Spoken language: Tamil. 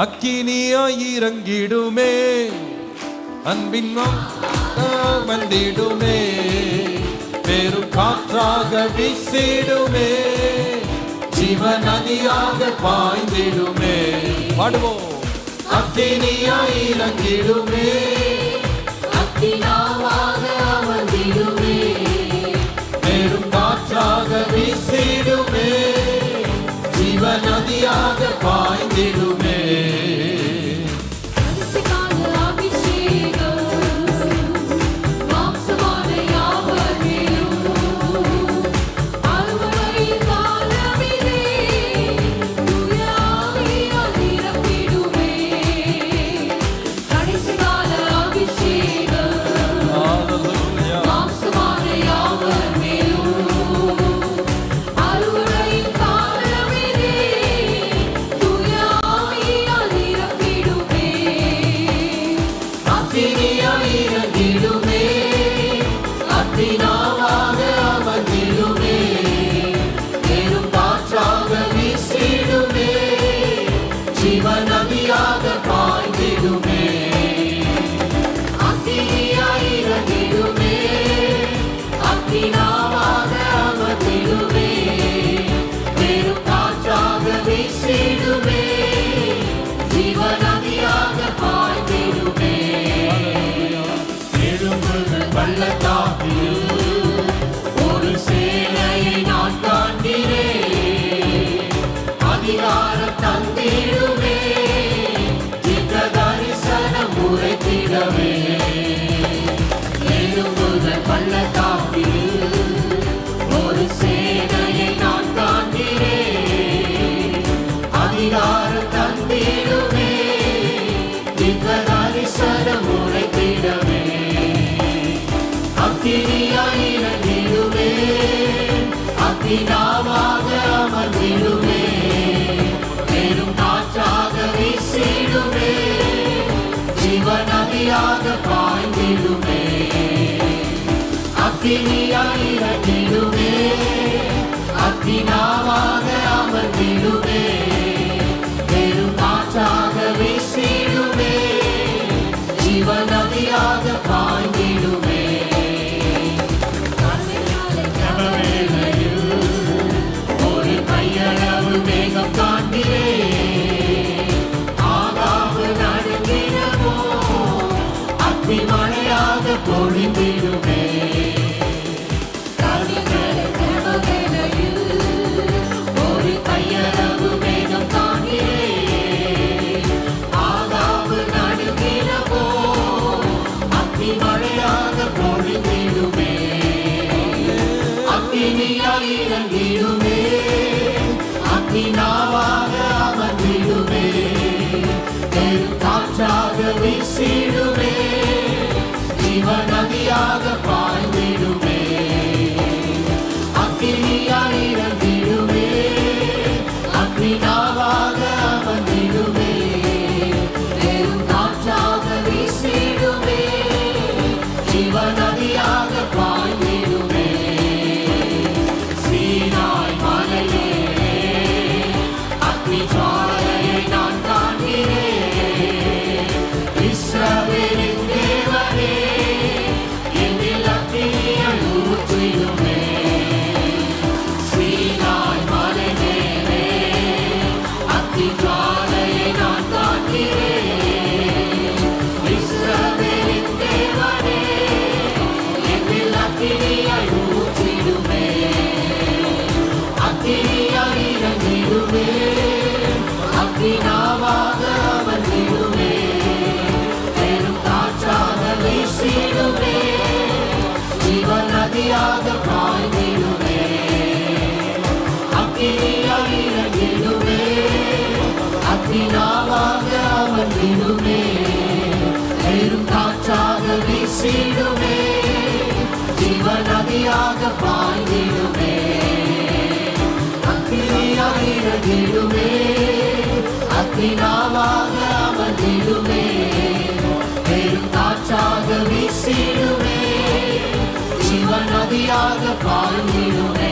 அக்கினியாய் இறங்கிடுமே, அன்பின் வந்திடுமே, பெரும் காற்றாக வீசிடுமே, ஜீவ நதியாக பாய்ந்திடுமே. பாடுவோம். அக்கினியாய் இறங்கிடுமே, அக்கினியாக அமர்ந்திடுமே, பெரும் காற்றாக வீசிடுமே, ஜீவ நதியாக பாய்ந்திடுமே. ஒரு சேனையை நான் காண்கிறேன், அதிகாரம் தந்திடுமே, தீர்க்க தரிசனம் உரைத்திடவே. எலும்புகள் பள்ளத்தாக்கில் ஒரு சேனையை நான் காண்கிறேன், அதிகாரம் தந்திடுமே, தீர்க்க தரிசனம் உரைத்திடவே. அக்கினியாய் இறங்கிடுமே, அக்கினியாக அமர்ந்திடுமே, பெரும் காற்றாக வீசிடுமே, ஜீவ நதியாக பாய்ந்திடுமே. அக்கினியாய் இறங்கிடுமே, அக்கினியாக அமர்ந்திடுமே, பெரும் காற்றாக வீசிடுமே, ஜீவ நதியாக பாய்ந்திடுமே. மேகம் காண்கிறேன், ஆகாவு நடுங்கிடமோ, அக்னி மழையாக பொழிந்திடுமே. ஒரு கையளவு மேகம் காண்கிறேன், ஆகாவு நடுங்கிடமோ, அக்னி மழையாக பொழிந்திடுமே. அக்கினியாய் இறங்கிடுமே, அக்கினியாக அமர்ந்திடுமே, பெரும் காற்றாக வீசிடுமே, ஜீவ நதியாக பாய்ந்திடுமே. அக்கினியாய் இறங்கிடுமே, அக்கினியாக அமர்ந்திடுமே, பெரும் காற்றாக வீசிடுமே, ஜீவ நதியாக பாய்ந்திடுமே. சீனாய் மலையே ஜுவாலையை நான் காண்கிறேன், இஸ்ரவேலின் தேவனே, என்னில் அக்கினியை ஊற்றிடுமே. சீனாய் மலை மேலே அக்கினி ஜுவாலையை நான் காண்கிறேன், இஸ்ரவேலின் தேவனே, என்னில் அக்கினியை ஊற்றிடுமே. அக்கினியாய் இறங்கிடுமே, அக்கினியாக அமர்ந்திடுமே, பெரும் காற்றாக வீசிடுமே, ஜீவ நதியாக பாய்ந்திடுமே. அக்கினியாய் இறங்கிடுமே, அக்கினியாக அமர்ந்திடுமே, பெரும் காற்றாக வீசிடுமே, ஜீவ நதியாக பாய்ந்திடுமே. அக்கினியாய் இறங்கிடுமே, அக்கினியாக அமர்ந்திடுமே, பெரும் காற்றாக வீசிடுமே, ஜீவ நதியாக பாய்ந்திடுமே.